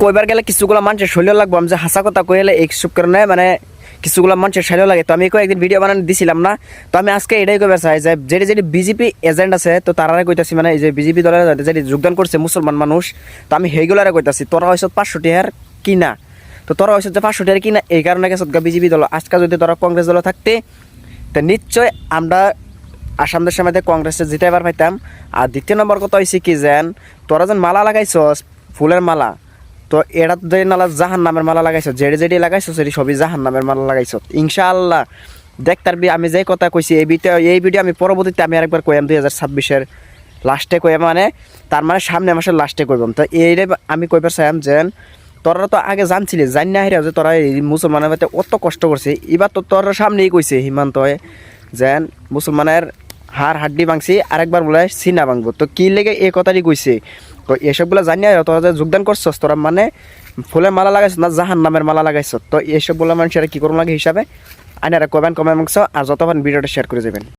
কইবার গেলে কিছুগুলো মানুষের শৈল লাগবো, আমি যে হাসা কথা কইলে এইসব কারণে মানে কিছুগুলো মানুষের শৈল লাগে। তো আমি একদিন ভিডিও বানানো দিছিলাম না, তো আমি আজকে এটাই কইবার চাই যে যেটি বিজেপি এজেন্ট আছে, তো তারা কইতাছি মানে এই যে বিজেপি দলের যেটি যোগদান করছে মুসলমান মানুষ, তো আমি সেইগুলারে কইতাছি তোরা হয়েছ 500 টাকার কিনা, তো তোরা হয়েছে যে 500 টাকার কিনা, এই কারণে গেছে বিজেপি দল। আজকে যদি তোরা কংগ্রেস দল থাকতে, তো নিশ্চয় আমরা আসামদের সময় কংগ্রেসে জিতে এবার পাইতাম। আর দ্বিতীয় নম্বর কথা হয়েছে কি যেন তোরা যেন মালা লাগাইছস ফুলের মালা, তো এটা যে নালা জাহান নামের মালা লাগাইছ, যেটি যেটি লাগাইছ সেটি সবই জাহান নামের মালা লাগাইছ। ইনশাআল্লাহ দেখ তারবি আমি যে কথা কইছি এই ভিডিও আমি পরবর্তীতে আমি আরেকবার কইম 2026-এর লাস্টে কইম, মানে তার মানে সামনে মাসের লাস্টে কইবাম। তো এইটা আমি কইবার চাইম যেন তোরা তো আগে জানছিলি জান না হেরা যে তোরা এই মুসলমানের মধ্যে অত কষ্ট করছে, এবার তো তোর সামনেই কইছে হিমান্ত যেন মুসলমানের হাড় হাড্ডি ভাঙছি আরেকবার বলে সিনা ভাঙবো। তো কি লেগে এই কথাটি কইছে, তো এসবগুলো জানিয়ে তোরা যে যোগদান করছস, তোরা মানে ফুলের মালা লাগাইছ না জাহান নামের মালা লাগাইছ, তো এইসবগুলো মানুষেরা কী করুন লাগে হিসাবে আইনারা কমেন্ট মাংস আর যতক্ষণ ভিডিওটা শেয়ার করে যাবেন।